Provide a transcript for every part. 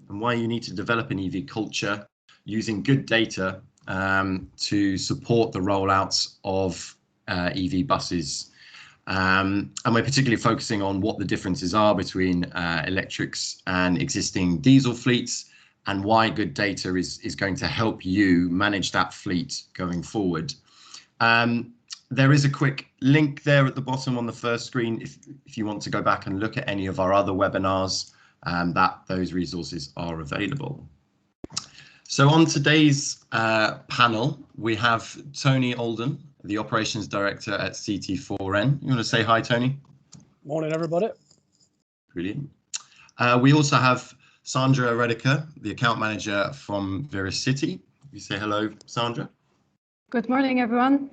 and why you need to develop an EV culture using good data to support the rollouts of EV buses. And we're particularly focusing on what the differences are between electrics and existing diesel fleets, and why good data is going to help you manage that fleet going forward. There is a quick link there at the bottom on the first screen if you want to go back and look at any of our other webinars, those resources are available. So on today's panel, we have Tony Alden, the Operations Director at CT4N. You want to say hi, Tony? Morning, everybody. Brilliant. We also have Sandra Rediker, the Account Manager from ViriCiti. You say hello, Sandra. Good morning, everyone.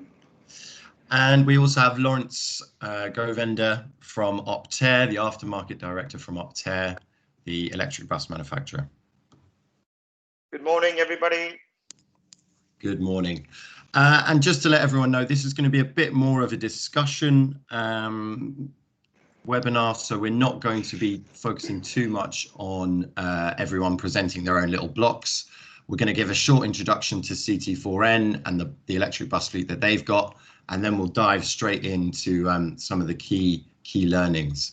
And we also have Lawrence Govender from Optare, the Aftermarket Director from Optare, the electric bus manufacturer. Good morning, everybody. Good morning. And just to let everyone know, this is going to be a bit more of a discussion webinar, so we're not going to be focusing too much on everyone presenting their own little blocks. We're going to give a short introduction to CT4N and the electric bus fleet that they've got, and then we'll dive straight into some of the key learnings.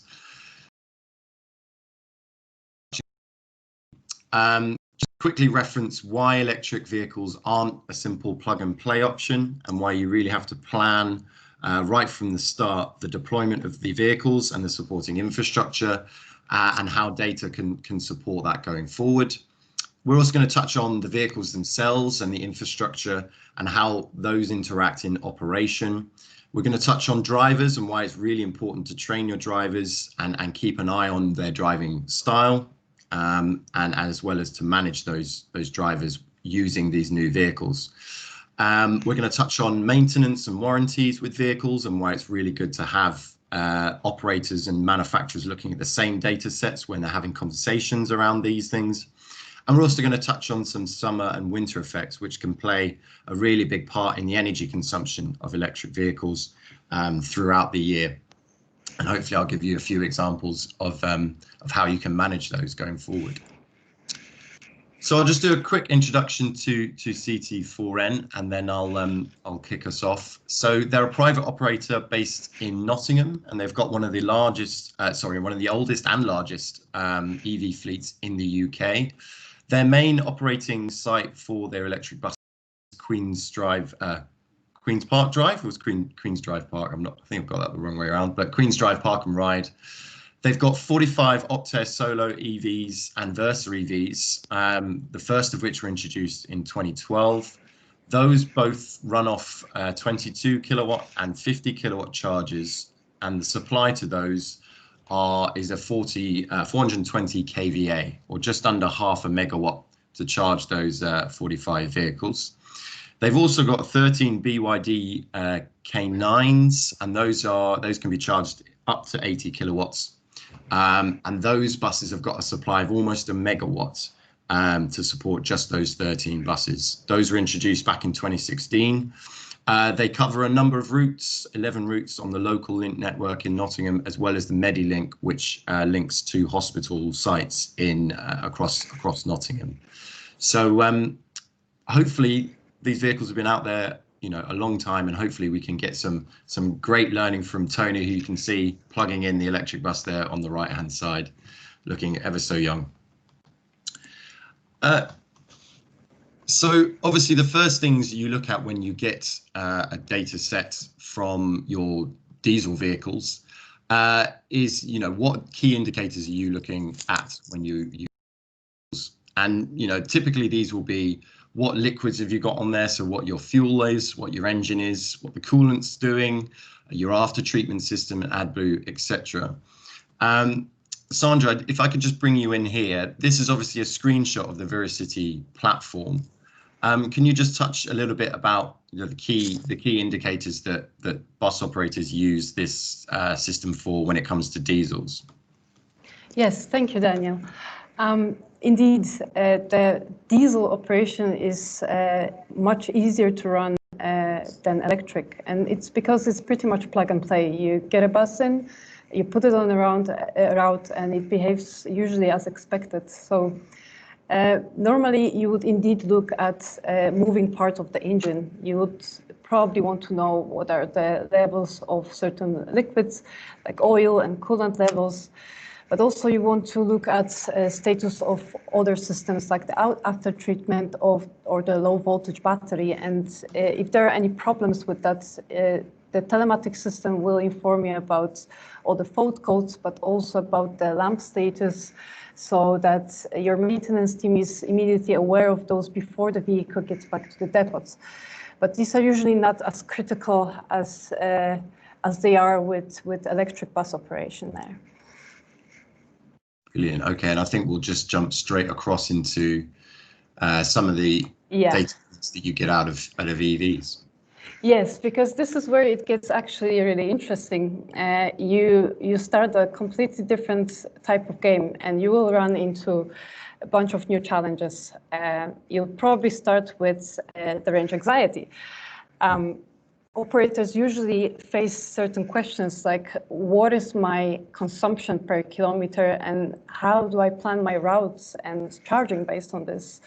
Just quickly reference why electric vehicles aren't a simple plug and play option, and why you really have to plan right from the start the deployment of the vehicles and the supporting infrastructure, and how data can support that going forward. We're also going to touch on the vehicles themselves and the infrastructure and how those interact in operation. We're going to touch on drivers and why it's really important to train your drivers and keep an eye on their driving style, and as well as to manage those drivers using these new vehicles. We're going to touch on maintenance and warranties with vehicles and why it's really good to have operators and manufacturers looking at the same data sets when they're having conversations around these things. And we're also going to touch on some summer and winter effects, which can play a really big part in the energy consumption of electric vehicles throughout the year. And hopefully I'll give you a few examples of how you can manage those going forward. So I'll just do a quick introduction to CT4N, and then I'll kick us off. So they're a private operator based in Nottingham, and they've got one of the largest, one of the oldest and largest EV fleets in the UK. Their main operating site for their electric bus is Queen's Park Drive. It was Queen's Drive Park. I think I've got that the wrong way around, but Queen's Drive Park and Ride. They've got 45 Optare Solo EVs and Versa EVs, the first of which were introduced in 2012. Those both run off 22 kilowatt and 50 kilowatt chargers, and the supply to those is a 420 kVA, or just under half a megawatt, to charge those 45 vehicles. They've also got 13 BYD K9s, and those can be charged up to 80 kilowatts. And those buses have got a supply of almost a megawatt to support just those 13 buses. Those were introduced back in 2016. They cover a number of routes, 11 routes on the local link network in Nottingham, as well as the Medilink, which links to hospital sites across Nottingham. So hopefully these vehicles have been out there, a long time, and hopefully we can get some great learning from Tony, who you can see plugging in the electric bus there on the right hand side, looking ever so young. So obviously the first things you look at when you get a data set from your diesel vehicles is, what key indicators are you looking at when you use, and typically these will be what liquids have you got on there, so what your fuel is, what your engine is, what the coolant's doing, your after treatment system and AdBlue, etc. Sandra, if I could just bring you in here, this is obviously a screenshot of the ViriCiti platform. Can you just touch a little bit about the key indicators that bus operators use this system for when it comes to diesels? Yes, thank you, Daniel. Indeed, the diesel operation is much easier to run than electric, and it's because it's pretty much plug and play. You get a bus in, you put it on a route, and it behaves usually as expected. So Normally, you would indeed look at moving part of the engine. You would probably want to know what are the levels of certain liquids, like oil and coolant levels. But also you want to look at status of other systems like the after treatment of or the low voltage battery. And if there are any problems with that, the telematics system will inform you about all the fault codes, but also about the lamp status, so that your maintenance team is immediately aware of those before the vehicle gets back to the depots. But these are usually not as critical as they are with electric bus operation there. Brilliant. Okay, and I think we'll just jump straight across into some of the data that you get out of EVs. Yes, because this is where it gets actually really interesting. You start a completely different type of game, and you will run into a bunch of new challenges. You'll probably start with the range anxiety. Operators usually face certain questions like, what is my consumption per kilometer, and how do I plan my routes and charging based on this?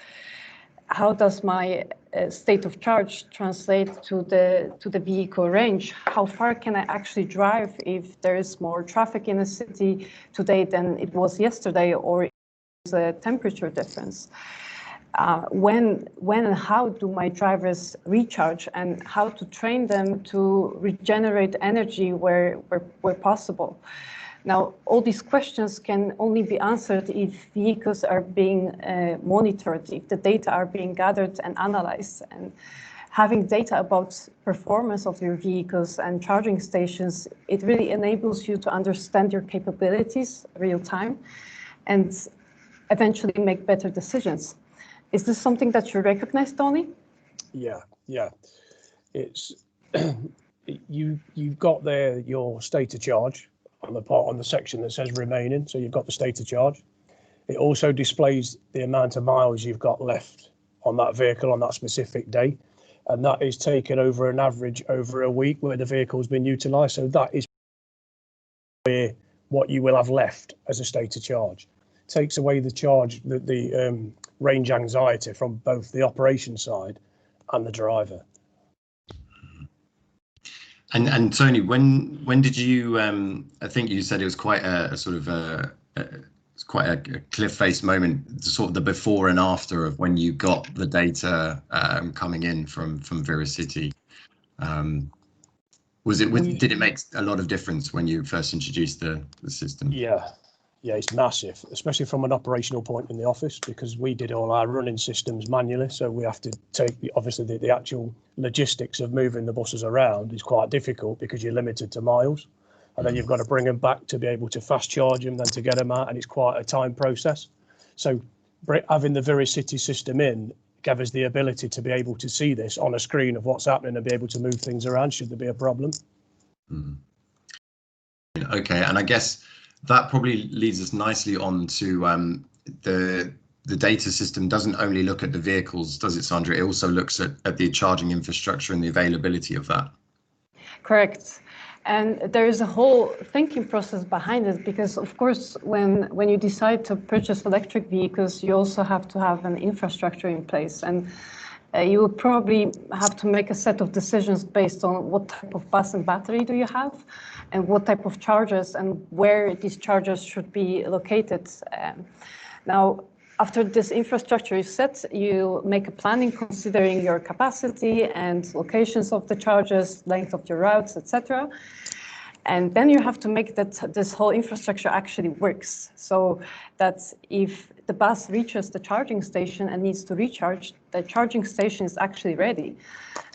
How does my state of charge translate to the vehicle range? How far can I actually drive if there is more traffic in the city today than it was yesterday, or is a temperature difference? When and how do my drivers recharge, and how to train them to regenerate energy where possible? Now, all these questions can only be answered if vehicles are being monitored, if the data are being gathered and analyzed. And having data about performance of your vehicles and charging stations, it really enables you to understand your capabilities real time and eventually make better decisions. Is this something that you recognize, Tony? Yeah. It's you've got there your state of charge on the section that says remaining, so you've got the state of charge. It also displays the amount of miles you've got left on that vehicle on that specific day, and that is taken over an average over a week where the vehicle's been utilised. So that is what you will have left as a state of charge. It takes away the charge, the range anxiety from both the operation side and the driver. And Tony, when did you? I think you said it was quite a sort of quite a cliff-face moment, sort of the before and after of when you got the data coming in from ViriCiti. Did it make a lot of difference when you first introduced the system? Yeah, it's massive, especially from an operational point in the office, because we did all our running systems manually. So we have to take, obviously, the actual logistics of moving the buses around is quite difficult because you're limited to miles. And then you've got to bring them back to be able to fast charge them, then to get them out. And it's quite a time process. So having the ViriCiti system in gave us the ability to be able to see this on a screen of what's happening and be able to move things around should there be a problem. Okay, and I guess that probably leads us nicely on to the data system doesn't only look at the vehicles, does it, Sandra? It also looks at the charging infrastructure and the availability of that. Correct. And there is a whole thinking process behind it, because of course, when you decide to purchase electric vehicles, you also have to have an infrastructure in place. And you will probably have to make a set of decisions based on what type of bus and battery do you have, and what type of chargers and where these chargers should be located. Now, after this infrastructure is set, you make a planning considering your capacity and locations of the chargers, length of your routes, etc. And then you have to make that this whole infrastructure actually works, so that if the bus reaches the charging station and needs to recharge, the charging station is actually ready.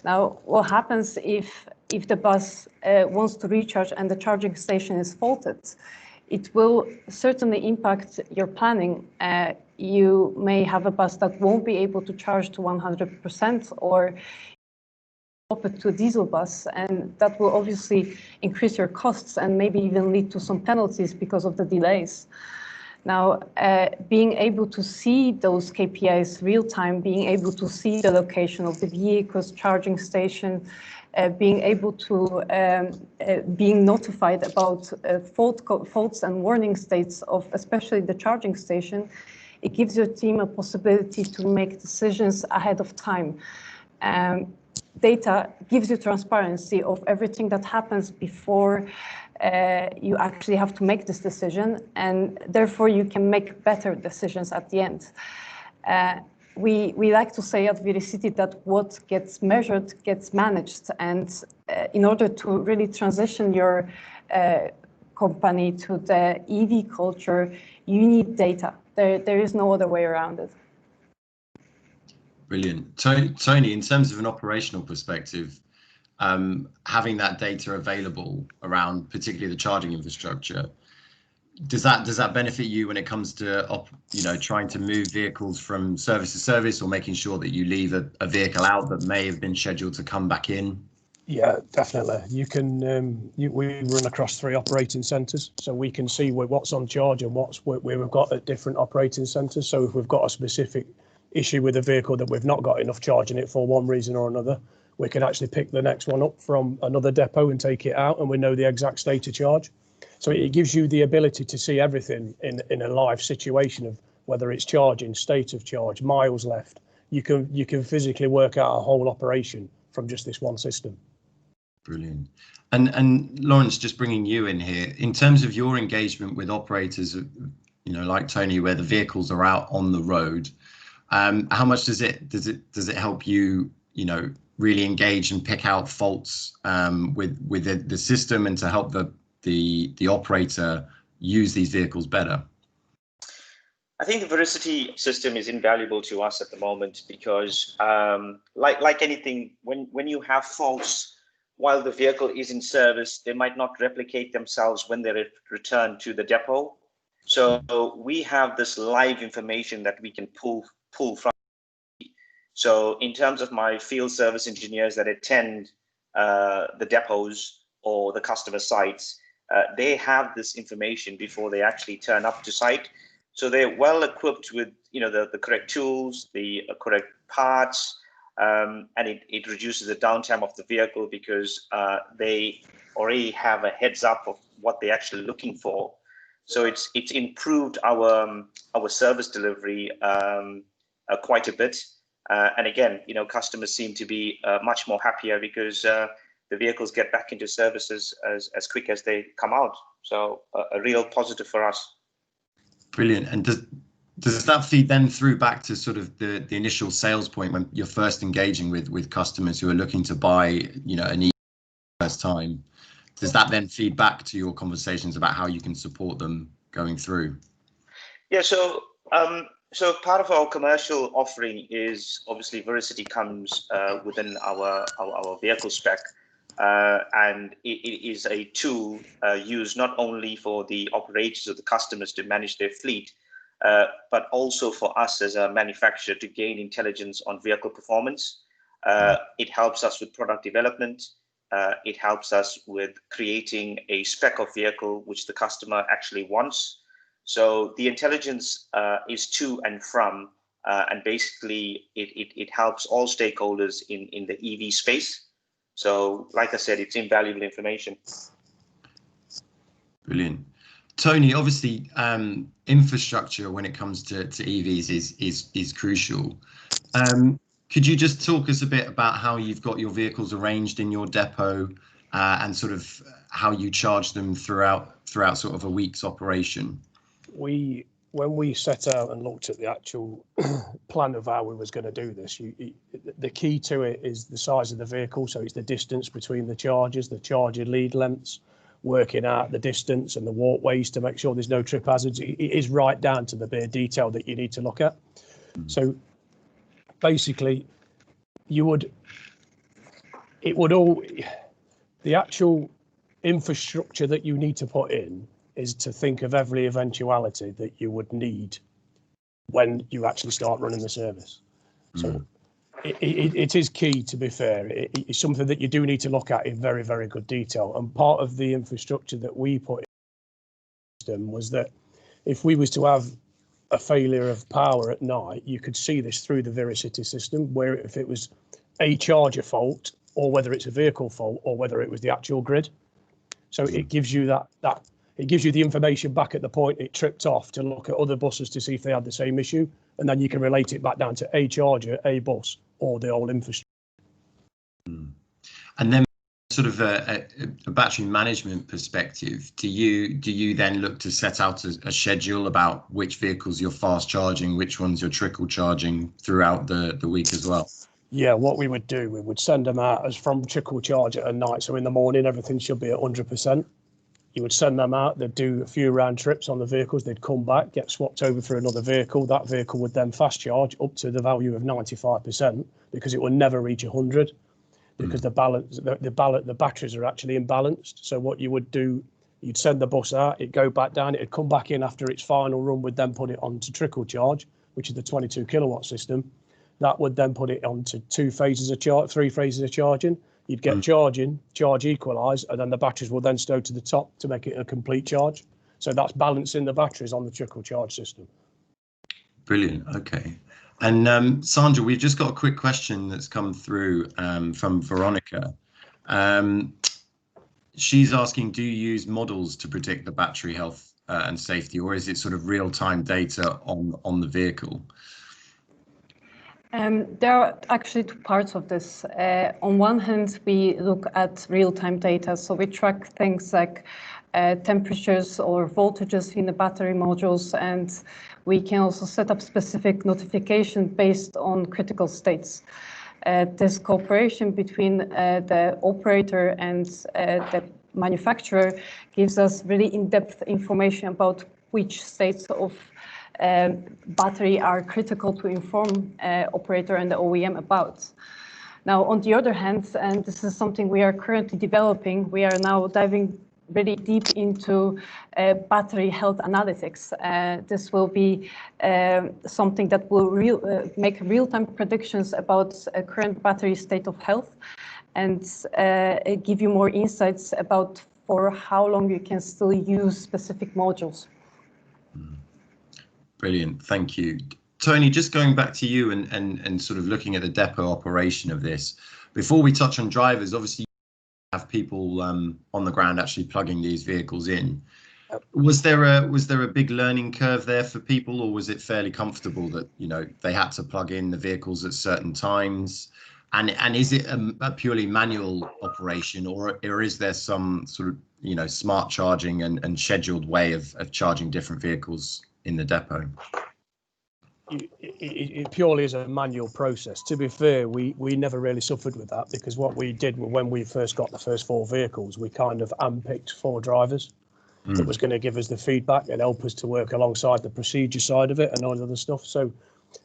Now, what happens if the bus wants to recharge and the charging station is faulted? It will certainly impact your planning. You may have a bus that won't be able to charge to 100%, or swap it to a diesel bus, and that will obviously increase your costs and maybe even lead to some penalties because of the delays. Now, being able to see those KPIs real time, being able to see the location of the vehicle's charging station, being able to being notified about faults and warning states of especially the charging station, it gives your team a possibility to make decisions ahead of time. Data gives you transparency of everything that happens before you actually have to make this decision, and therefore you can make better decisions at the end. We like to say at ViriCiti that what gets measured gets managed, and in order to really transition your company to the EV culture, you need data. There is no other way around it. Brilliant. Tony, in terms of an operational perspective, having that data available around particularly the charging infrastructure, does that benefit you when it comes to trying to move vehicles from service to service, or making sure that you leave a vehicle out that may have been scheduled to come back in? Yeah, definitely. You can. We run across 3 operating centres, so we can see what's on charge and where we've got at different operating centres. So if we've got a specific issue with a vehicle that we've not got enough charge in it for one reason or another, we can actually pick the next one up from another depot and take it out, and we know the exact state of charge. So it gives you the ability to see everything in a live situation of whether it's charging, state of charge, miles left. You can physically work out a whole operation from just this one system. Brilliant. And Lawrence, just bringing you in here, in terms of your engagement with operators, like Tony, where the vehicles are out on the road, how much does it help you, really engage and pick out faults with the system, and to help the operator use these vehicles better? I think the ViriCiti system is invaluable to us at the moment because, like anything, when you have faults while the vehicle is in service, they might not replicate themselves when they return to the depot. So we have this live information that we can pull from. So in terms of my field service engineers that attend the depots or the customer sites, they have this information before they actually turn up to site. So they're well equipped with the correct tools, the correct parts, and it reduces the downtime of the vehicle because they already have a heads up of what they're actually looking for. So it's improved our service delivery quite a bit. And again, customers seem to be much more happier because the vehicles get back into services as quick as they come out. So a real positive for us. Brilliant. And does that feed then through back to sort of the initial sales point when you're first engaging with customers who are looking to buy, an EV first time? Does that then feed back to your conversations about how you can support them going through? Yeah, so part of our commercial offering is obviously ViriCiti comes within our vehicle spec, and it is a tool used not only for the operators or the customers to manage their fleet, but also for us as a manufacturer to gain intelligence on vehicle performance. It helps us with product development. It helps us with creating a spec of vehicle which the customer actually wants. So the intelligence is to and from, and basically it helps all stakeholders in the EV space. So like I said, it's invaluable information. Brilliant. Tony, obviously infrastructure when it comes to EVs is crucial. Could you just talk us a bit about how you've got your vehicles arranged in your depot and sort of how you charge them throughout sort of a week's operation? When we set out and looked at the actual plan of how we was going to do this, the key to it is the size of the vehicle. So it's the distance between the chargers, the charger lead lengths, working out the distance and the walkways to make sure there's no trip hazards. It is right down to the bare detail that you need to look at. So basically, the actual infrastructure that you need to put in is to think of every eventuality that you would need when you actually start running the service. So it is key, to be fair. It's something that you do need to look at in very, very good detail. And part of the infrastructure that we put in the system was that if we was to have a failure of power at night, you could see this through the ViriCiti system, where if it was a charger fault, or whether it's a vehicle fault, or whether it was the actual grid. So it gives you that it gives you the information back at the point it tripped off to look at other buses to see if they had the same issue, and then you can relate it back down to a charger, a bus, or the whole infrastructure. And then sort of a battery management perspective, do you then look to set out a schedule about which vehicles you're fast charging, which ones you're trickle charging throughout the week as well? Yeah, what we would do, we would send them out as from trickle charge at night. So in the morning, everything should be at 100%. You would send them out, they'd do a few round trips on the vehicles, they'd come back, get swapped over for another vehicle. That vehicle would then fast charge up to the value of 95% because it will never reach 100 because the batteries are actually imbalanced. So what you would do, you'd send the bus out, it'd go back down, it'd come back in after its final run, would then put it onto trickle charge, which is the 22 kilowatt system. That would then put it onto 3 phases of charging. You'd get charge equalise, and then the batteries will then stow to the top to make it a complete charge. So that's balancing the batteries on the trickle charge system. Brilliant. Okay. And Sandra, we've just got a quick question that's come through from Veronica. She's asking, do you use models to predict the battery health and safety, or is it sort of real-time data on the vehicle? There are actually two parts of this. On one hand, we look at real-time data, so we track things like temperatures or voltages in the battery modules, and we can also set up specific notification based on critical states. This cooperation between the operator and the manufacturer gives us really in-depth information about which states of battery are critical to inform operator and the OEM about. Now, on the other hand, and this is something we are currently developing, we are now diving really deep into battery health analytics. This will be something that will make real-time predictions about current battery state of health and give you more insights about for how long you can still use specific modules. Brilliant, thank you. Tony, just going back to you and sort of looking at the depot operation of this, before we touch on drivers, obviously you have people on the ground actually plugging these vehicles in. Was there a big learning curve there for people, or was it fairly comfortable that, you know, they had to plug in the vehicles at certain times? And is it a purely manual operation, or is there some sort of, you know, smart charging and scheduled way of charging different vehicles in the depot? It purely is a manual process. To be fair, we never really suffered with that, because what we did when we first got the first 4 vehicles, we kind of handpicked 4 drivers that was going to give us the feedback and help us to work alongside the procedure side of it and all the other stuff. So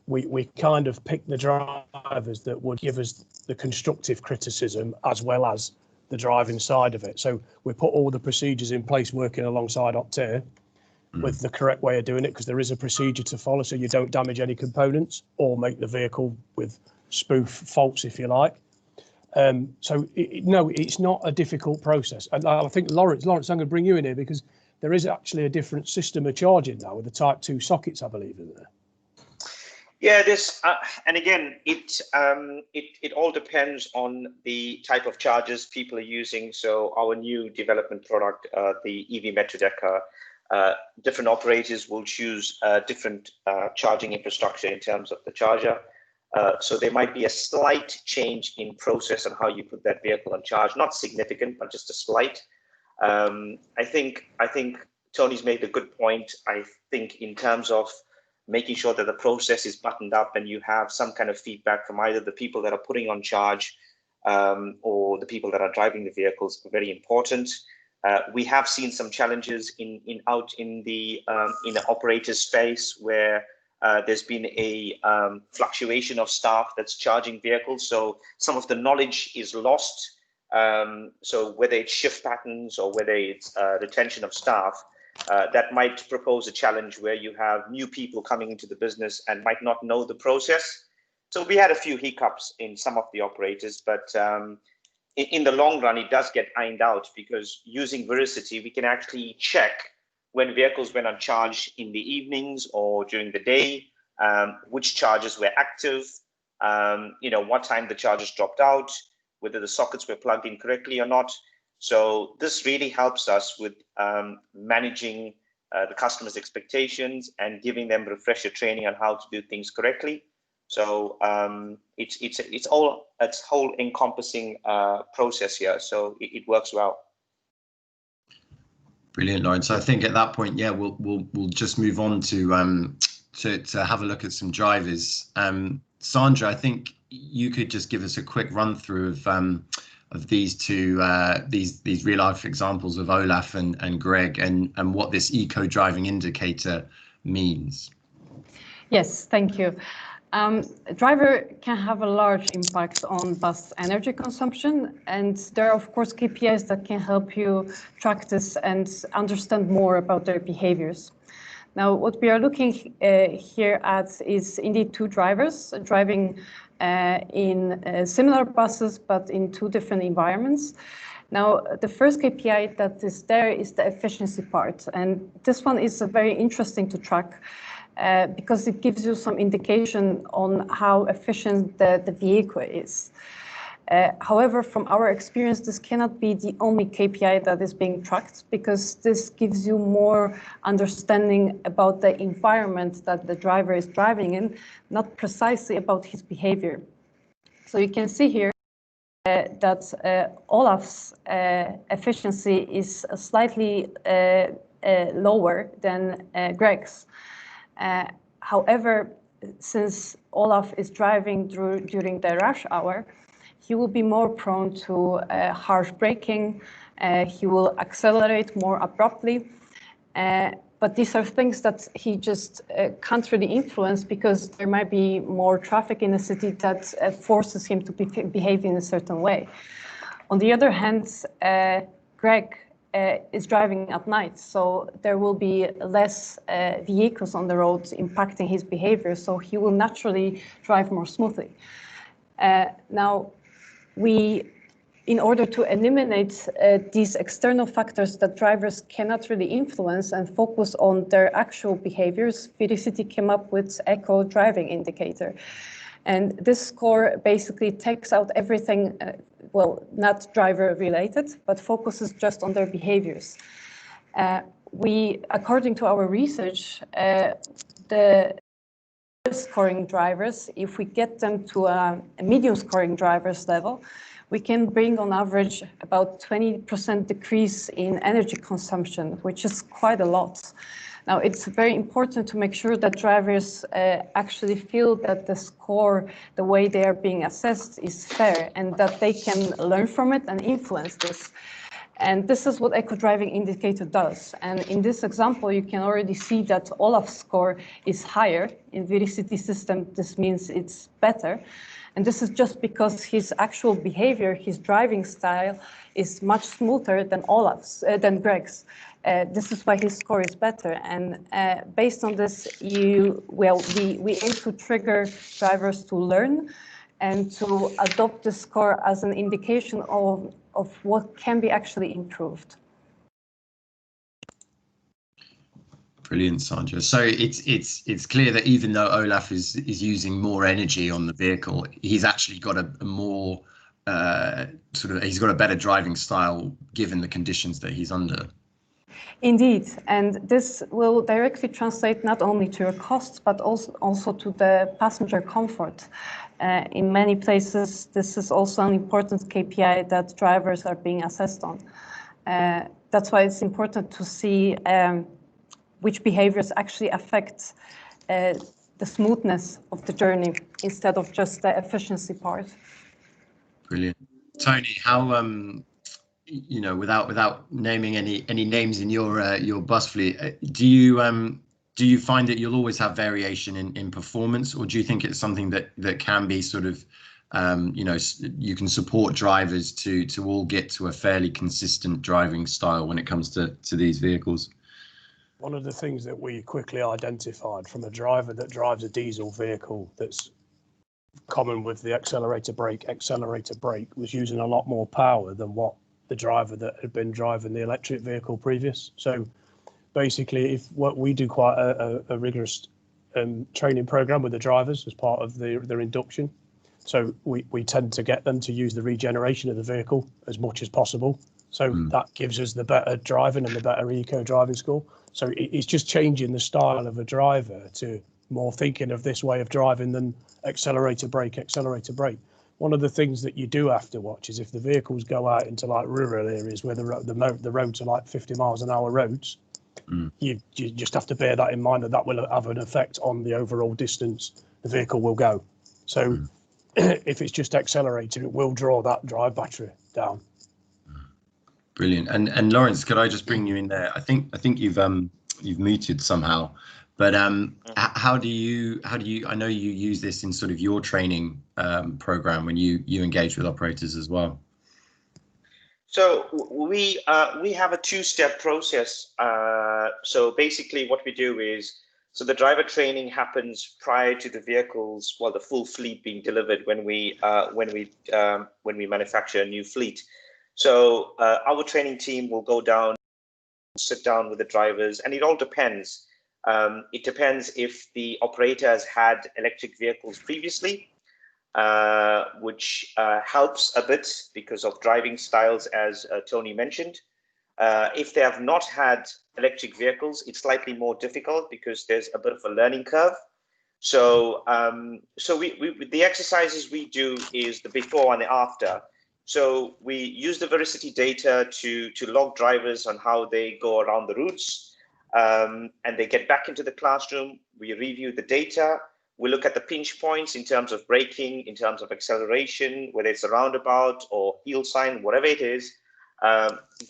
we kind of picked the drivers that would give us the constructive criticism as well as the driving side of it. So we put all the procedures in place working alongside Optare with the correct way of doing it, because there is a procedure to follow so you don't damage any components or make the vehicle with spoof faults, if you like. So no, it's not a difficult process. And I think Lawrence, I'm going to bring you in here, because there is actually a different system of charging now with the Type 2 sockets, I believe, in there. Yeah, this and again, it all depends on the type of chargers people are using. So our new development product, the EV Metro Decker, different operators will choose different charging infrastructure in terms of the charger. So there might be a slight change in process on how you put that vehicle on charge, not significant, but just a slight. I think Tony's made a good point. I think in terms of making sure that the process is buttoned up and you have some kind of feedback from either the people that are putting on charge or the people that are driving the vehicles are very important. We have seen some challenges out in the operator space where there's been a fluctuation of staff that's charging vehicles. So some of the knowledge is lost. So whether it's shift patterns or whether it's retention of staff, that might propose a challenge where you have new people coming into the business and might not know the process. So we had a few hiccups in some of the operators, but in the long run, it does get ironed out, because using ViriCiti, we can actually check when vehicles went on charge in the evenings or during the day, which chargers were active, what time the chargers dropped out, whether the sockets were plugged in correctly or not. So this really helps us with managing the customer's expectations and giving them refresher training on how to do things correctly. So it's whole encompassing process here. So it works well. Brilliant, Lawrence. So I think at that point, yeah, we'll just move on to have a look at some drivers. Sandra, I think you could just give us a quick run through of these two these real life examples of Olaf and Greg and what this eco driving indicator means. Yes, thank you. A driver can have a large impact on bus energy consumption, and there are of course KPIs that can help you track this and understand more about their behaviors. Now, what we are looking here at is indeed two drivers driving in similar buses, but in two different environments. Now, the first KPI that is there is the efficiency part, and this one is very interesting to track because it gives you some indication on how efficient the vehicle is. However, from our experience, this cannot be the only KPI that is being tracked because this gives you more understanding about the environment that the driver is driving in, not precisely about his behavior. So you can see here that Olaf's efficiency is slightly lower than Greg's. However, since Olaf is driving during the rush hour, he will be more prone to harsh braking. He will accelerate more abruptly. But these are things that he just can't really influence because there might be more traffic in the city that forces him to behave in a certain way. On the other hand, Greg is driving at night, so there will be less vehicles on the roads impacting his behavior, so he will naturally drive more smoothly. Now, in order to eliminate these external factors that drivers cannot really influence and focus on their actual behaviors, ViriCiti came up with Eco Driving Indicator. And this score basically takes out everything, well, not driver related, but focuses just on their behaviors. According to our research, the scoring drivers, if we get them to a medium scoring drivers level, we can bring on average about 20% decrease in energy consumption, which is quite a lot. Now, it's very important to make sure that drivers actually feel that the score, the way they are being assessed, is fair and that they can learn from it and influence this. And this is what Eco Driving Indicator does. And in this example, you can already see that Olaf's score is higher. In ViriCiti system, this means it's better. And this is just because his actual behavior, his driving style, is much smoother than than Greg's. This is why his score is better. And based on this, we aim to trigger drivers to learn and to adopt the score as an indication of what can be actually improved. Brilliant, Sandra. So it's clear that even though Olaf is using more energy on the vehicle, he's actually got a more he's got a better driving style given the conditions that he's under. Indeed, and this will directly translate not only to your costs, but also to the passenger comfort. In many places, this is also an important KPI that drivers are being assessed on. That's why it's important to see which behaviors actually affect the smoothness of the journey instead of just the efficiency part. Brilliant. Tony, how you know, without naming any names in your bus fleet, do you find that you'll always have variation in performance, or do you think it's something that can be sort of you know, you can support drivers to all get to a fairly consistent driving style when it comes to these vehicles? One of the things that we quickly identified from a driver that drives a diesel vehicle that's common with the accelerator brake was using a lot more power than what the driver that had been driving the electric vehicle previous. So basically, we do quite a rigorous training program with the drivers as part of their induction. So we tend to get them to use the regeneration of the vehicle as much as possible. So that gives us the better driving and the better eco driving score. So it's just changing the style of a driver to more thinking of this way of driving than accelerator brake. One of the things that you do have to watch is if the vehicles go out into like rural areas where the roads are like 50 miles an hour roads, you just have to bear that in mind, that will have an effect on the overall distance the vehicle will go. So if it's just accelerated, it will draw that drive battery down. Brilliant. And Lawrence, could I just bring you in there? I think you've muted somehow, but how do you I know you use this in sort of your training program when you engage with operators as well. So we have a two-step process. So basically what we do is, so the driver training happens prior to the vehicles, well, the full fleet being delivered when we manufacture a new fleet. So our training team will go down, sit down with the drivers, and it all depends. It depends if the operator has had electric vehicles previously, which helps a bit because of driving styles, as Tony mentioned. If they have not had electric vehicles, it's slightly more difficult because there's a bit of a learning curve. So, the exercises we do is the before and the after. So we use the ViriCiti data to log drivers on how they go around the routes, and they get back into the classroom. We review the data. We look at the pinch points in terms of braking, in terms of acceleration, whether it's a roundabout or heel sign, whatever it is.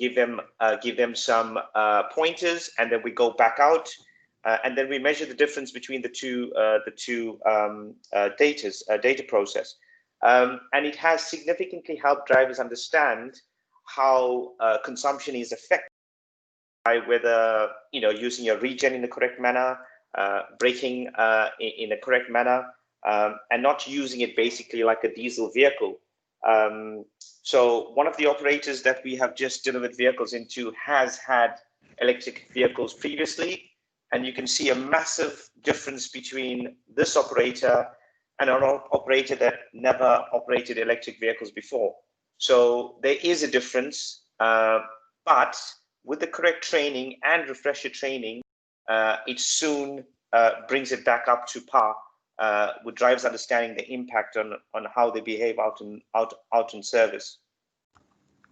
Give them some pointers, and then we go back out, and then we measure the difference between the two data process. And it has significantly helped drivers understand how consumption is affected by whether, using your regen in the correct manner, braking in a correct manner, and not using it basically like a diesel vehicle. So one of the operators that we have just delivered vehicles into has had electric vehicles previously, and you can see a massive difference between this operator and an operator that never operated electric vehicles before. So there is a difference, but with the correct training and refresher training, it soon brings it back up to par with drivers understanding the impact on how they behave out in service.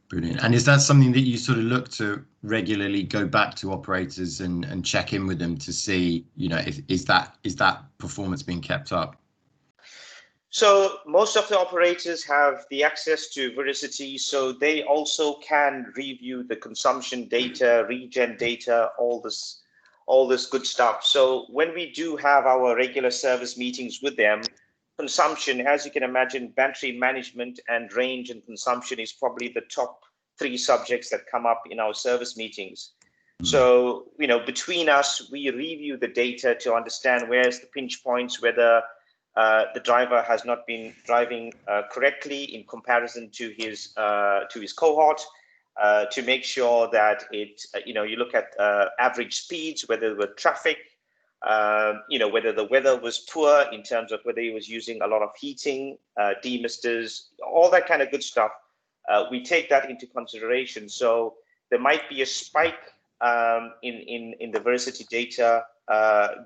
Brilliant. And is that something that you sort of look to regularly go back to operators and check in with them to see, if is that performance being kept up? So most of the operators have the access to ViriCiti, so they also can review the consumption data, regen data, all this good stuff. So when we do have our regular service meetings with them, consumption, as you can imagine, battery management and range and consumption is probably the top 3 subjects that come up in our service meetings. So, between us, we review the data to understand where's the pinch points, whether the driver has not been driving correctly in comparison to his cohort, to make sure that you look at average speeds, whether with traffic, whether the weather was poor in terms of whether he was using a lot of heating, demisters, all that kind of good stuff. We take that into consideration. So there might be a spike in the ViriCiti data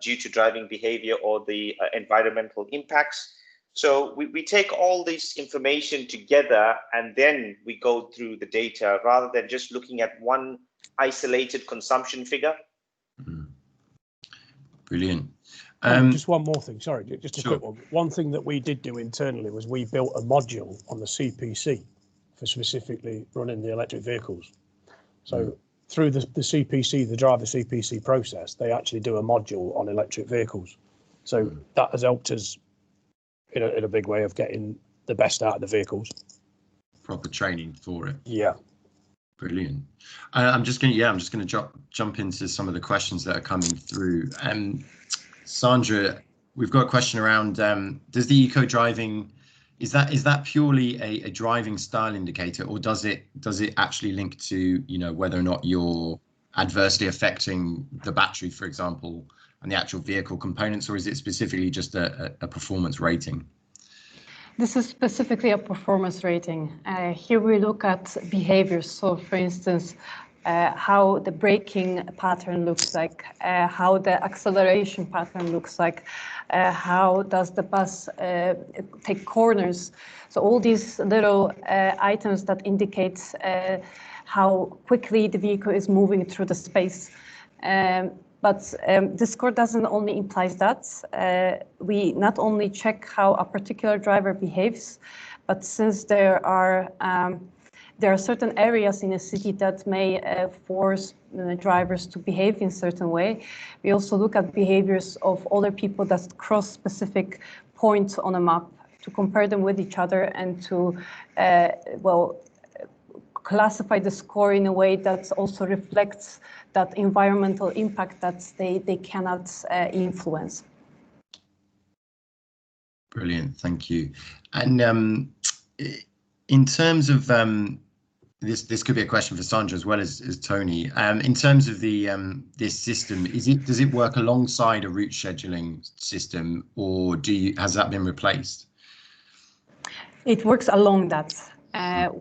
due to driving behavior or the environmental impacts. So we take all this information together and then we go through the data rather than just looking at one isolated consumption figure. Brilliant. Just one more thing, sorry, just a quick one. One thing that we did do internally was we built a module on the CPC for specifically running the electric vehicles. So through the CPC, the driver CPC process, they actually do a module on electric vehicles. So that has helped us in a big way of getting the best out of the vehicles. Proper training for it. Yeah. Brilliant. I'm just going to jump into some of the questions that are coming through. Sandra, we've got a question around does the eco driving, is that purely a driving style indicator, or does it actually link to whether or not you're adversely affecting the battery, for example, and the actual vehicle components, or is it specifically just a performance rating? This is specifically a performance rating. Here we look at behaviors. So, for instance, how the braking pattern looks like, how the acceleration pattern looks like, how does the bus take corners. So all these little items that indicate how quickly the vehicle is moving through the space. But the score doesn't only imply that. We not only check how a particular driver behaves, but since there are certain areas in a city that may force drivers to behave in a certain way, we also look at behaviors of other people that cross specific points on a map to compare them with each other and to, classify the score in a way that also reflects that environmental impact that they cannot influence. Brilliant, thank you. And in terms of this could be a question for Sandra as well as Tony. In terms of the this system, does it work alongside a route scheduling system, or has that been replaced? It works along that.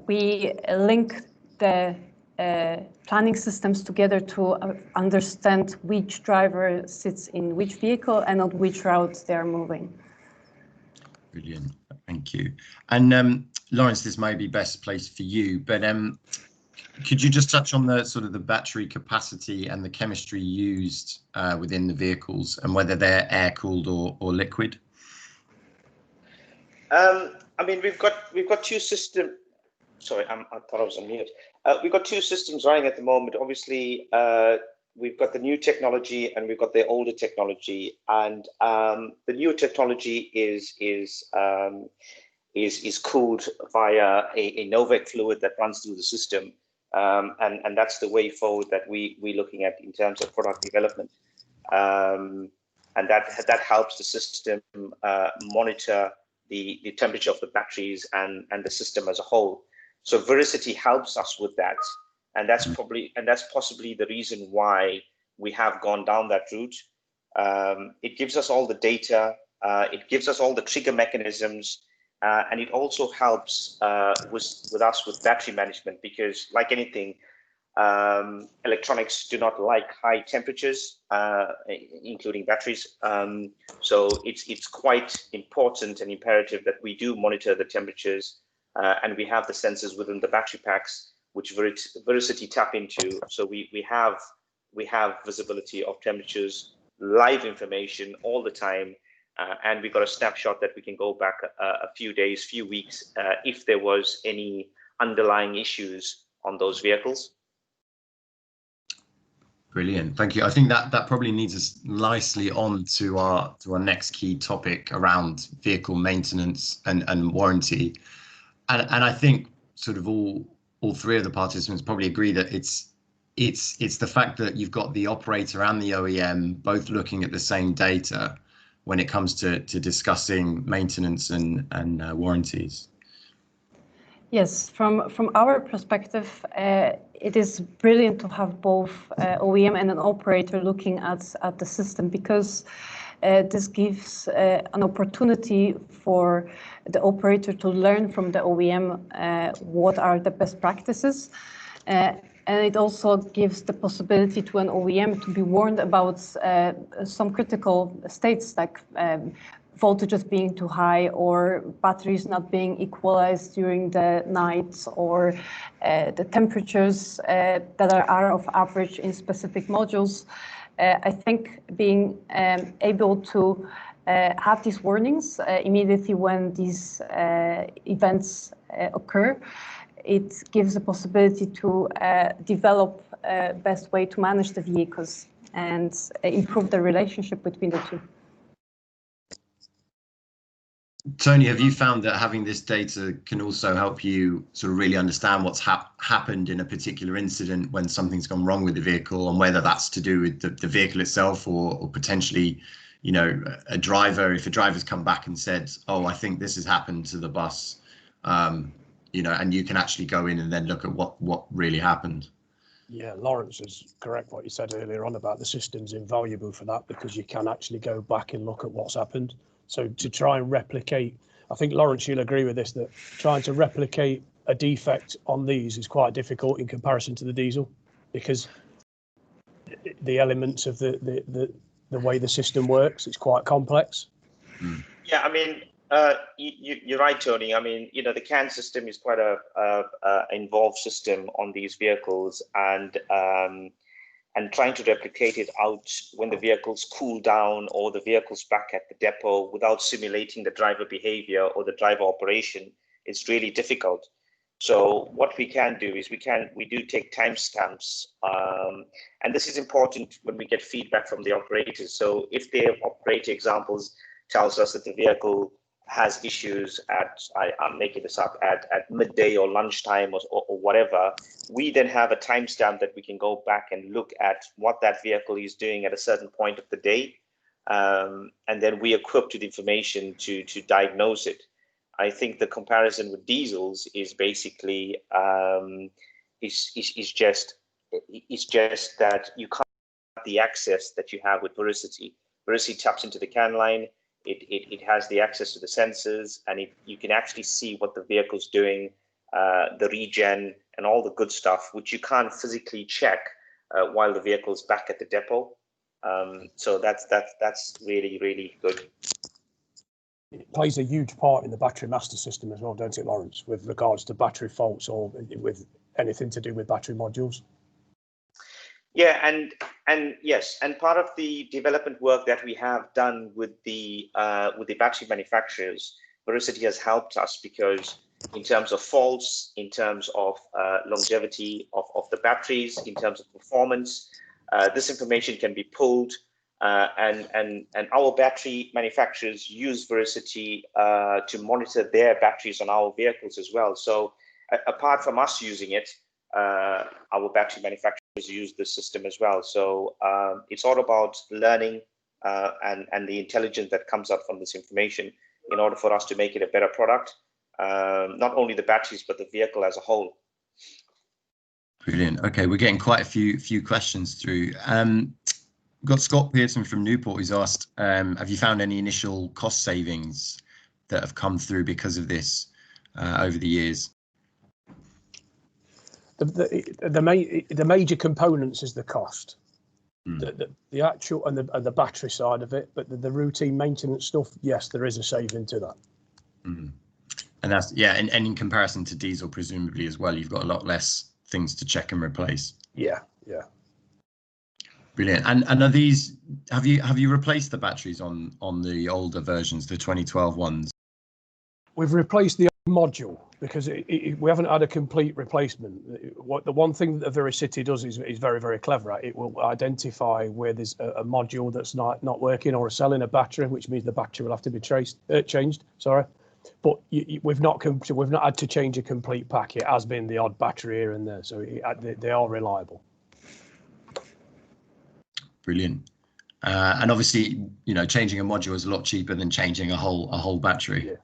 We link the planning systems together to understand which driver sits in which vehicle and on which routes they are moving. Brilliant, thank you. And Lawrence, this may be best placed for you, but could you just touch on the sort of the battery capacity and the chemistry used within the vehicles and whether they're air cooled or liquid? I mean, we've got two systems. Sorry, I thought I was on mute. We've got two systems running at the moment. Obviously, we've got the new technology and we've got the older technology. And the newer technology is cooled via a Novec fluid that runs through the system, and that's the way forward that we're looking at in terms of product development. And that helps the system monitor the temperature of the batteries and the system as a whole. So ViriCiti helps us with that, and that's possibly the reason why we have gone down that route. It gives us all the data, it gives us all the trigger mechanisms, and it also helps with us with battery management, because like anything, electronics do not like high temperatures, including batteries. So it's quite important and imperative that we do monitor the temperatures, and we have the sensors within the battery packs, which ViriCiti tap into. So we have visibility of temperatures, live information all the time, and we got a snapshot that we can go back a few days, few weeks, if there was any underlying issues on those vehicles. Brilliant, thank you. I think that probably leads us nicely on to our next key topic around vehicle maintenance and warranty. And I think sort of all three of the participants probably agree that it's the fact that you've got the operator and the OEM both looking at the same data when it comes to discussing maintenance and warranties. Yes, from our perspective, it is brilliant to have both OEM and an operator looking at the system, because this gives an opportunity for the operator to learn from the OEM what are the best practices. And it also gives the possibility to an OEM to be warned about some critical states, like voltages being too high, or batteries not being equalized during the night, or the temperatures that are of average in specific modules. I think being able to have these warnings immediately when these events occur, it gives the possibility to develop best way to manage the vehicles and improve the relationship between the two. Tony, have you found that having this data can also help you sort of really understand what's happened in a particular incident when something's gone wrong with the vehicle, and whether that's to do with the vehicle itself or potentially, you know, a driver, if a driver's come back and said, oh, I think this has happened to the bus, you know, and you can actually go in and then look at what really happened? Yeah, Lawrence is correct what you said earlier on about the system's invaluable for that, because you can actually go back and look at what's happened. So to try and replicate I think Lawrence, you'll agree with this, that trying to replicate a defect on these is quite difficult in comparison to the diesel, because the elements of the way the system works, it's quite complex. Yeah, I mean, you're right, Tony. I mean, you know, the CAN system is quite a involved system on these vehicles, and trying to replicate it out when the vehicles cool down or the vehicles back at the depot without simulating the driver behavior or the driver operation, it's really difficult. So what we can do is we do take timestamps, and this is important when we get feedback from the operators. So if their operator examples tells us that the vehicle has issues at, I'm making this up, at midday or lunchtime or whatever, we then have a timestamp that we can go back and look at what that vehicle is doing at a certain point of the day, and then we equip with information to diagnose it. I think the comparison with diesels is basically is just that you can't have the access that you have with ViriCiti. ViriCiti taps into the CAN line. It has the access to the sensors, and you can actually see what the vehicle's doing, the regen, and all the good stuff, which you can't physically check while the vehicle's back at the depot. So that's really, really good. It plays a huge part in the battery master system as well, don't it, Lawrence, with regards to battery faults or with anything to do with battery modules? Yeah, and yes, and part of the development work that we have done with the battery manufacturers, ViriCiti has helped us, because in terms of faults, in terms of longevity of the batteries, in terms of performance, this information can be pulled, and our battery manufacturers use ViriCiti to monitor their batteries on our vehicles as well. So apart from us using it, our battery manufacturers use the system as well. So it's all about learning and the intelligence that comes out from this information in order for us to make it a better product, not only the batteries, but the vehicle as a whole. Brilliant. Okay, we're getting quite a few questions through. We've got Scott Pearson from Newport who's asked, have you found any initial cost savings that have come through because of this over the years? The major components is the cost, the actual and the battery side of it, but the routine maintenance stuff, yes, there is a saving to that. And that's, yeah, and in comparison to diesel, presumably as well, you've got a lot less things to check and replace. Yeah. Brilliant. And are these, have you replaced the batteries on the older versions, the 2012 ones? We've replaced the module because we haven't had a complete replacement. The one thing that the ViriCiti does is very, very clever at. It will identify where there's a module that's not working, or a cell in a battery, which means the battery will have to be changed. Sorry, but we've not had to change a complete pack. It has been the odd battery here and there, so they are reliable. Brilliant. And obviously, you know, changing a module is a lot cheaper than changing a whole battery. Yeah.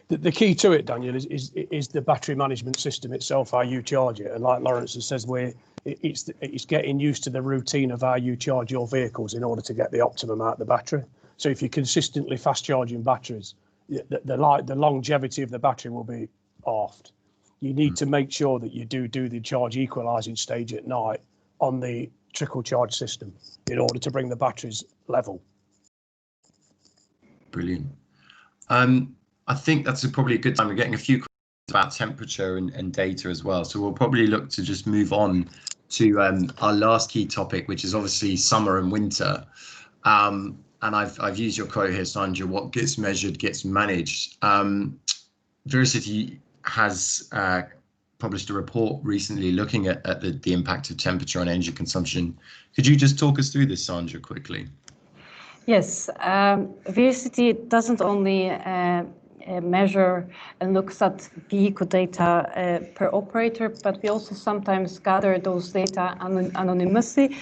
The key to it, Daniel, is the battery management system itself, how you charge it. And like Lawrence says, it's getting used to the routine of how you charge your vehicles in order to get the optimum out of the battery. So if you're consistently fast charging batteries, the longevity of the battery will be halved. You need to make sure that you do the charge equalizing stage at night on the trickle charge system in order to bring the batteries level. Brilliant. I think that's probably a good time. We're getting a few questions about temperature and data as well. So we'll probably look to just move on to our last key topic, which is obviously summer and winter. And I've used your quote here, Sandra, what gets measured gets managed. ViriCiti has published a report recently looking at the impact of temperature on energy consumption. Could you just talk us through this, Sandra, quickly? Yes, ViriCiti doesn't only measure and looks at vehicle data per operator, but we also sometimes gather those data anonymously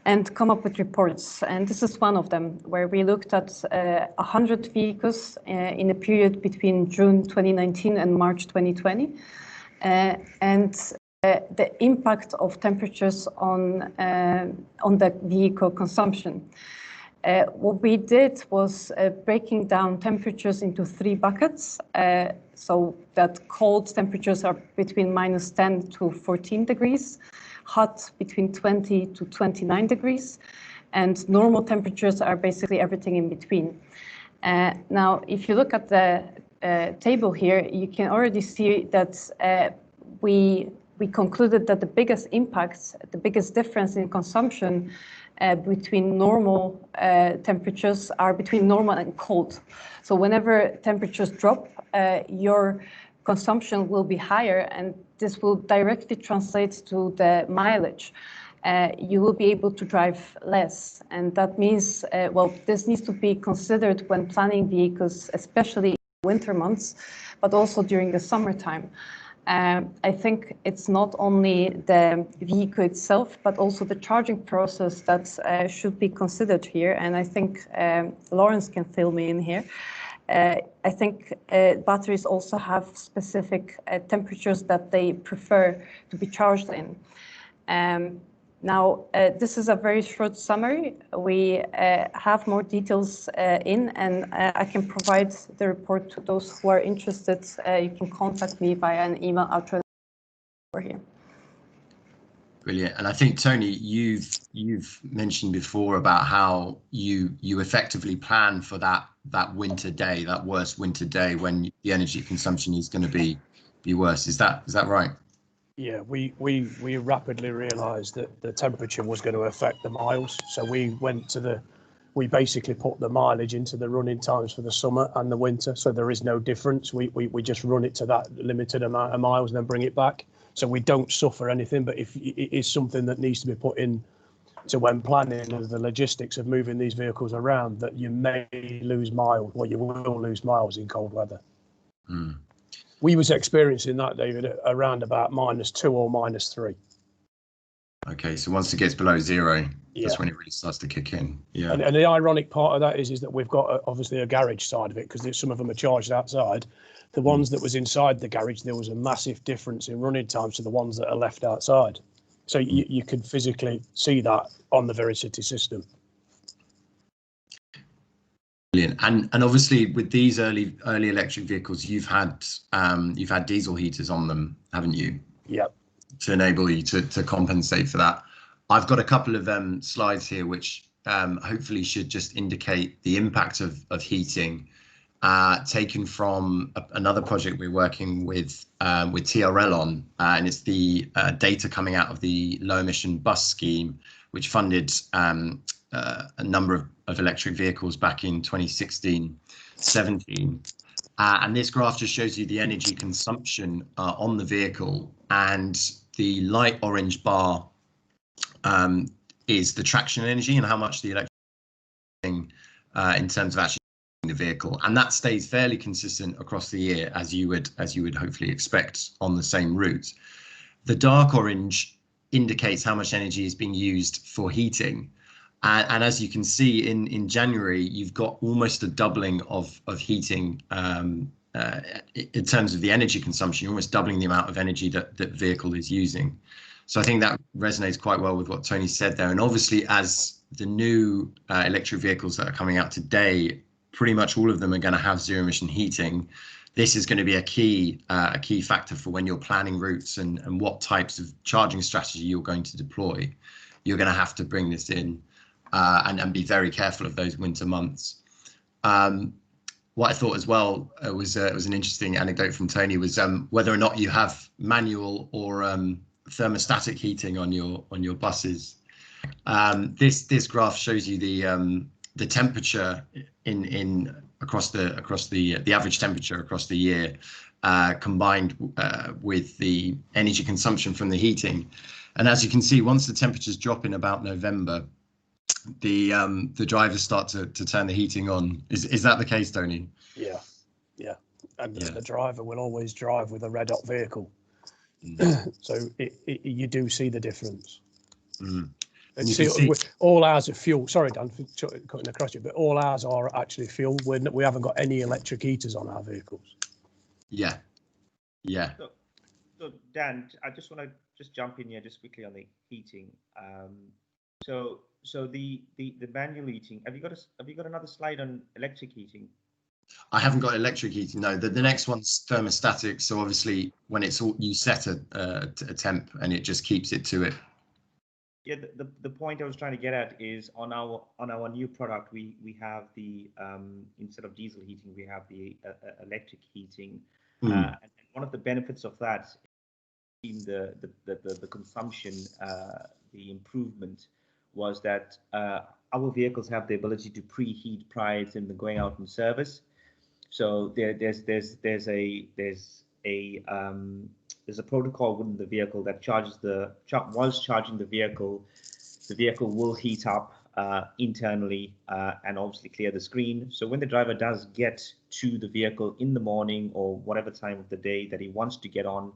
and come up with reports. And this is one of them, where we looked at 100 vehicles in a period between June 2019 and March 2020. And the impact of temperatures on the vehicle consumption. What we did was breaking down temperatures into 3 buckets. So that cold temperatures are between -10 to 14 degrees, hot between 20 to 29 degrees, and normal temperatures are basically everything in between. Now, if you look at the table here, you can already see that we concluded that the biggest impacts, the biggest difference in consumption between normal temperatures are between normal and cold. So whenever temperatures drop, your consumption will be higher, and this will directly translate to the mileage. You will be able to drive less, and that means, well, this needs to be considered when planning vehicles, especially in winter months, but also during the summertime. I think it's not only the vehicle itself, but also the charging process that should be considered here. And I think Lawrence can fill me in here. I think batteries also have specific temperatures that they prefer to be charged in. Now, this is a very short summary. We have more details and I can provide the report to those who are interested. You can contact me via an email after here. Brilliant. And I think, Tony, you've mentioned before about how you effectively plan for that winter day, that worst winter day when the energy consumption is going to be worse. Is that right? Yeah, we rapidly realised that the temperature was going to affect the miles. So we basically put the mileage into the running times for the summer and the winter. So there is no difference. We just run it to that limited amount of miles and then bring it back. So we don't suffer anything, but if it is something that needs to be put in to when planning the logistics of moving these vehicles around, that you may lose miles, or you will lose miles in cold weather. Mm. We was experiencing that, David, at around about -2 or -3. Okay, so once it gets below 0, that's when it really starts to kick in. Yeah. And the ironic part of that is that we've got obviously a garage side of it, because some of them are charged outside. The ones that was inside the garage, there was a massive difference in running times to the ones that are left outside. So you could physically see that on the ViriCiti system. Brilliant. And obviously with these early electric vehicles, you've had diesel heaters on them, haven't you? Yep. To enable you to compensate for that. I've got a couple of slides here which hopefully should just indicate the impact of heating, taken from another project we're working with TRL on, and it's the data coming out of the low emission bus scheme, which funded a number of electric vehicles back in 2016-17. And this graph just shows you the energy consumption on the vehicle, and the light orange bar is the traction energy and how much the electric in terms of actually the vehicle, and that stays fairly consistent across the year, as you would hopefully expect on the same route. The dark orange indicates how much energy is being used for heating. And as you can see, in January, you've got almost a doubling of heating in terms of the energy consumption. You're almost doubling the amount of energy that vehicle is using. So I think that resonates quite well with what Tony said there. And obviously, as the new electric vehicles that are coming out today, pretty much all of them are going to have zero emission heating. This is going to be a key factor for when you're planning routes and what types of charging strategy you're going to deploy. You're going to have to bring this in. And be very careful of those winter months. What I thought as well was an interesting anecdote from Tony was whether or not you have manual or thermostatic heating on your buses. This graph shows you the temperature across the average temperature across the year, combined with the energy consumption from the heating. And as you can see, once the temperatures drop in about November, the drivers start to turn the heating on. Is that the case, Tony? Yeah. And the driver will always drive with a red hot vehicle. So you do see the difference. And you see all ours are fuel. Sorry, Dan, for cutting across you, but all ours are actually fuel. We haven't got any electric heaters on our vehicles. Yeah. So Dan, I just want to jump in here just quickly on the heating. So so the manual heating. Have you got another slide on electric heating? I haven't got electric heating. No, the next one's thermostatic. So obviously, when it's all, you set a temp and it just keeps it to it. Yeah, the point I was trying to get at is on our new product, we have the instead of diesel heating, we have the electric heating, and one of the benefits of that, in the consumption, the improvement was that our vehicles have the ability to preheat prior to them going out in service. So there's a protocol within the vehicle that was charging the vehicle. The vehicle will heat up internally and obviously clear the screen. So when the driver does get to the vehicle in the morning or whatever time of the day that he wants to get on,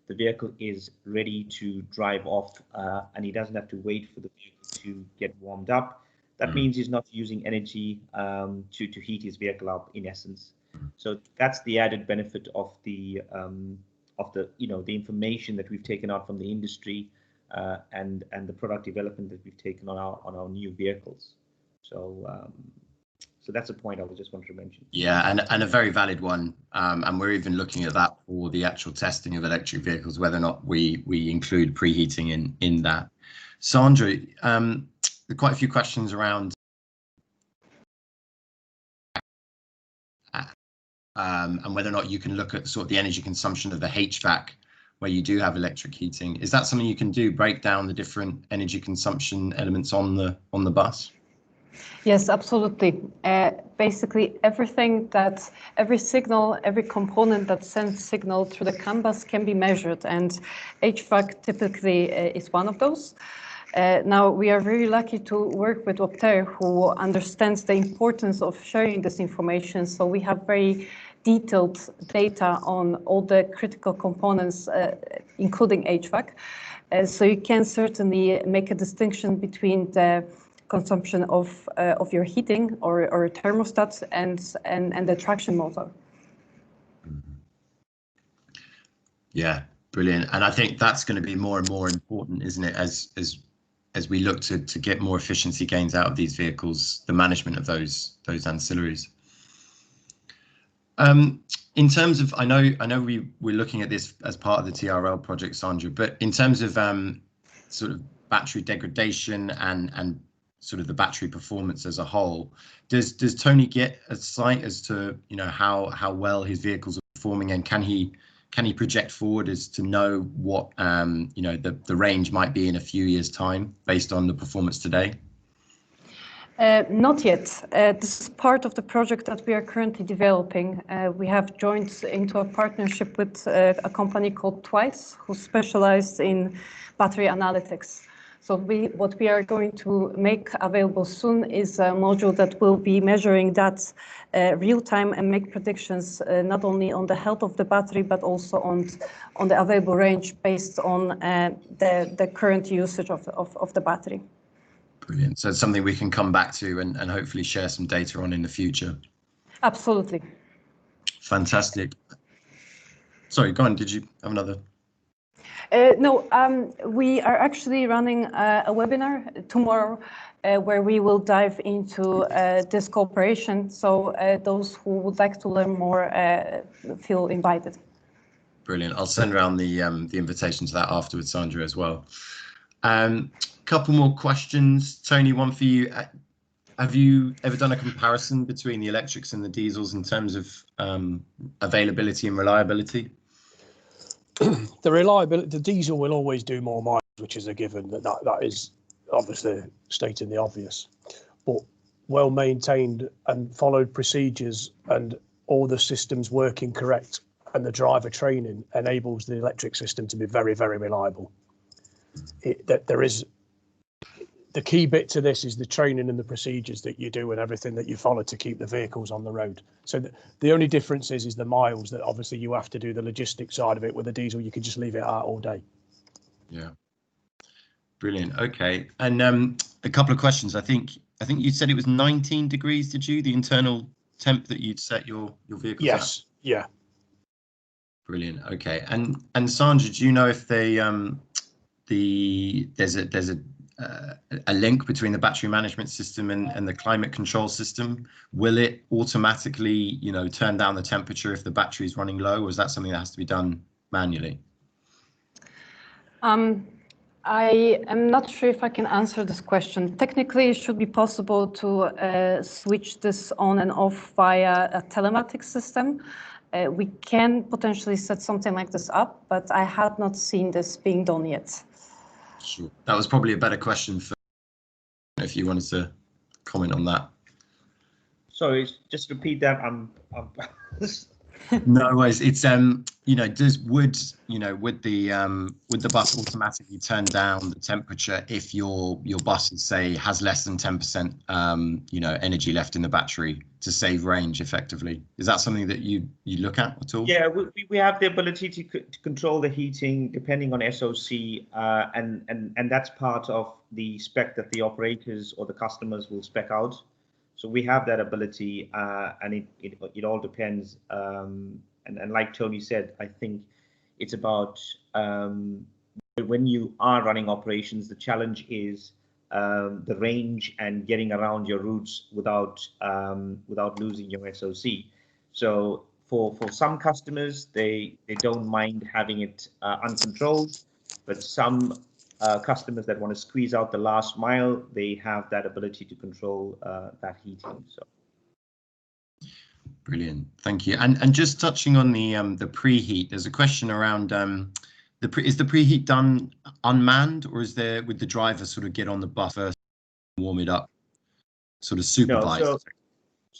the vehicle is ready to drive off, and he doesn't have to wait for the vehicle to get warmed up. That means he's not using energy to heat his vehicle up, in essence. So that's the added benefit of the the information that we've taken out from the industry and the product development that we've taken on our new vehicles. So so that's a point I just wanted to mention. Yeah, and a very valid one. And we're even looking at that for the actual testing of electric vehicles, whether or not we include preheating in that. Sandra, there are quite a few questions around and whether or not you can look at sort of the energy consumption of the HVAC where you do have electric heating. Is that something you can do? Break down the different energy consumption elements on the bus? Yes, absolutely. Basically, every signal, every component that sends signal through the CAN bus can be measured, and HVAC typically is one of those. Now, we are very lucky to work with Optare, who understands the importance of sharing this information. So we have very detailed data on all the critical components, including HVAC. So you can certainly make a distinction between the consumption of your heating or thermostat and the traction motor. Yeah, brilliant. And I think that's going to be more and more important, isn't it, as we look to get more efficiency gains out of these vehicles, the management of those ancillaries. In terms of, I know we're looking at this as part of the TRL project, Sandra, but in terms of sort of battery degradation and sort of the battery performance as a whole, does Tony get a sight as to how well his vehicles are performing, and can he project forward as to know what the range might be in a few years' time based on the performance today? Not yet. This is part of the project that we are currently developing. We have joined into a partnership with a company called Twice, who specialized in battery analytics. So what we are going to make available soon is a module that will be measuring that real time and make predictions not only on the health of the battery, but also on the available range based on the current usage of the battery. Brilliant. So it's something we can come back to and hopefully share some data on in the future. Absolutely. Fantastic. Sorry, go on. Did you have another? No, we are actually running a webinar tomorrow where we will dive into this cooperation. So those who would like to learn more feel invited. Brilliant. I'll send around the invitation to that afterwards, Sandra, as well. Couple more questions. Tony, one for you. Have you ever done a comparison between the electrics and the diesels in terms of availability and reliability? The diesel will always do more miles, which is a given. That is obviously stating the obvious. But well maintained and followed procedures and all the systems working correct and the driver training enables the electric system to be very, very reliable. The key bit to this is the training and the procedures that you do and everything that you follow to keep the vehicles on the road. So the only difference is the miles that obviously you have to do the logistics side of it. With a diesel, you can just leave it out all day. Yeah. Brilliant. Okay. And a couple of questions. I think you said it was 19 degrees, did you? The internal temp that you'd set your vehicles at? Yes. Yeah. Brilliant. Okay. And Sandra, do you know if they there's a link between the battery management system and the climate control system? Will it automatically, turn down the temperature if the battery is running low, or is that something that has to be done manually? I am not sure if I can answer this question. Technically, it should be possible to switch this on and off via a telematics system. We can potentially set something like this up, but I had not seen this being done yet. Sure. That was probably a better question for if you wanted to comment on that. Sorry, just repeat that. No worries. It's would the bus automatically turn down the temperature if your bus, say, has less than 10% energy left in the battery to save range effectively? Is that something that you look at all? Yeah, we have the ability to control the heating depending on SOC, and that's part of the spec that the operators or the customers will spec out. So we have that ability, and it all depends. And like Tony said, I think it's about when you are running operations, the challenge is the range and getting around your routes without losing your SOC. So for some customers, they don't mind having it uncontrolled, but some customers that want to squeeze out the last mile, they have that ability to control that heating. So brilliant, thank you. And just touching on the preheat, there's a question around is the preheat done unmanned, or is there, would the driver sort of get on the bus first, warm it up, sort of supervised?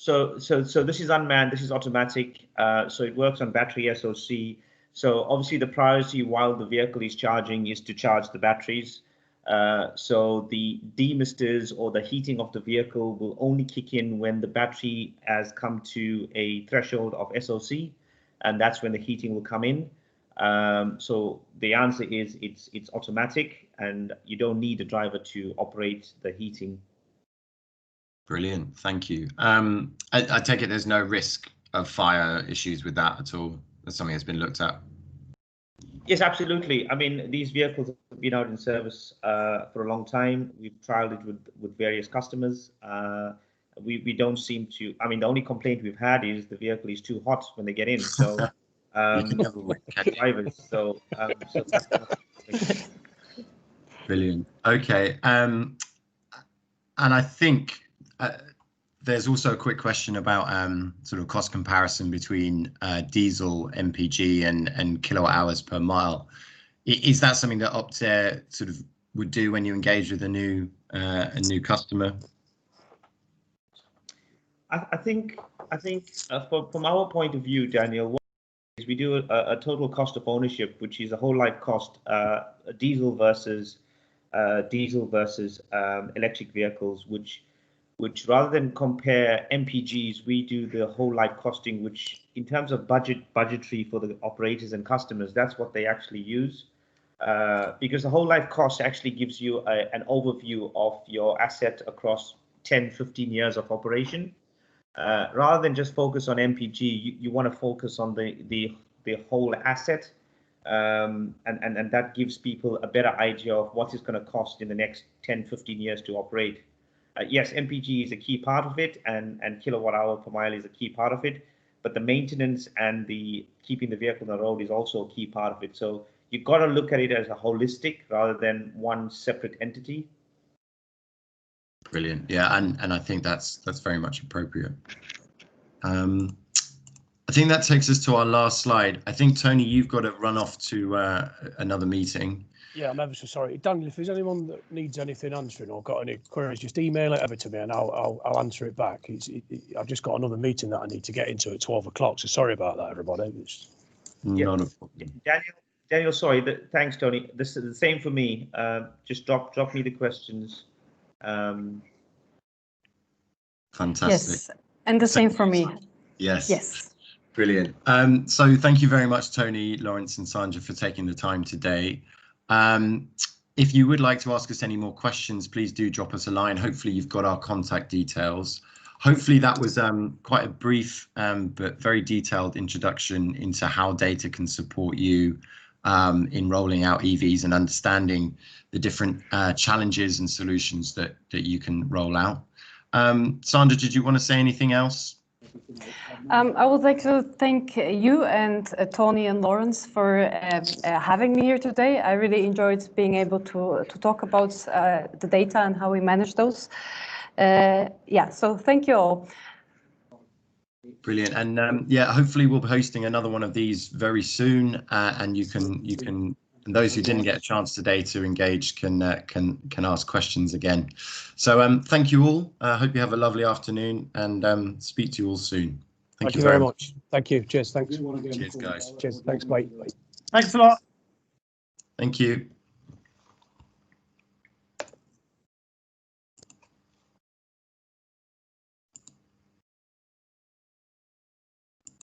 No, so this is unmanned. This is automatic. So it works on battery SOC. So obviously the priority while the vehicle is charging is to charge the batteries. So the demisters or the heating of the vehicle will only kick in when the battery has come to a threshold of SOC, and that's when the heating will come in. So the answer is it's automatic, and you don't need a driver to operate the heating. Brilliant, thank you. I take it there's no risk of fire issues with that at all? That's something that's been looked at? Yes, absolutely. I mean, these vehicles have been out in service for a long time. We've trialed it with various customers. We don't seem to, I mean, the only complaint we've had is the vehicle is too hot when they get in. So drivers. So that's brilliant. Okay. And I think there's also a quick question about sort of cost comparison between diesel MPG and kilowatt hours per mile. Is that something that Optare sort of would do when you engage with a new customer? I think from our point of view, Daniel, what is we do a total cost of ownership, which is a whole life cost, diesel versus electric vehicles, which rather than compare MPGs, we do the whole life costing, which in terms of budgetary for the operators and customers, that's what they actually use. Because the whole life cost actually gives you an overview of your asset across 10, 15 years of operation. Rather than just focus on MPG, you want to focus on the whole asset. And that gives people a better idea of what it's going to cost in the next 10, 15 years to operate. Yes, MPG is a key part of it, and kilowatt hour per mile is a key part of it, but the maintenance and the keeping the vehicle on the road is also a key part of it. So you've got to look at it as a holistic rather than one separate entity. Brilliant. Yeah, and I think that's very much appropriate. I think that takes us to our last slide. I think, Tony, you've got to run off to another meeting. Yeah, I'm ever so sorry. Daniel, if there's anyone that needs anything answering or got any queries, just email it over to me and I'll answer it back. I've just got another meeting that I need to get into at 12 o'clock, so sorry about that, everybody. Not a problem. Daniel, sorry. Thanks, Tony. This is the same for me. Just drop me the questions. Fantastic. Yes, and the same for me. Yes. Yes. Brilliant. So thank you very much, Tony, Lawrence and Sandra, for taking the time today. If you would like to ask us any more questions, please do drop us a line. Hopefully you've got our contact details. Hopefully that was quite a brief but very detailed introduction into how data can support you in rolling out EVs and understanding the different challenges and solutions that you can roll out. Sandra, did you want to say anything else? I would like to thank you and Tony and Lawrence for having me here today. I really enjoyed being able to talk about the data and how we manage those. Yeah, so thank you all. Brilliant. And yeah, hopefully we'll be hosting another one of these very soon, and you can and those who didn't get a chance today to engage can ask questions again. So thank you all. Hope you have a lovely afternoon, and speak to you all soon. Thank you very much. Thank you. Cheers. Thanks. Cheers, guys. Cheers. Thanks, mate. Thanks a lot. Thank you.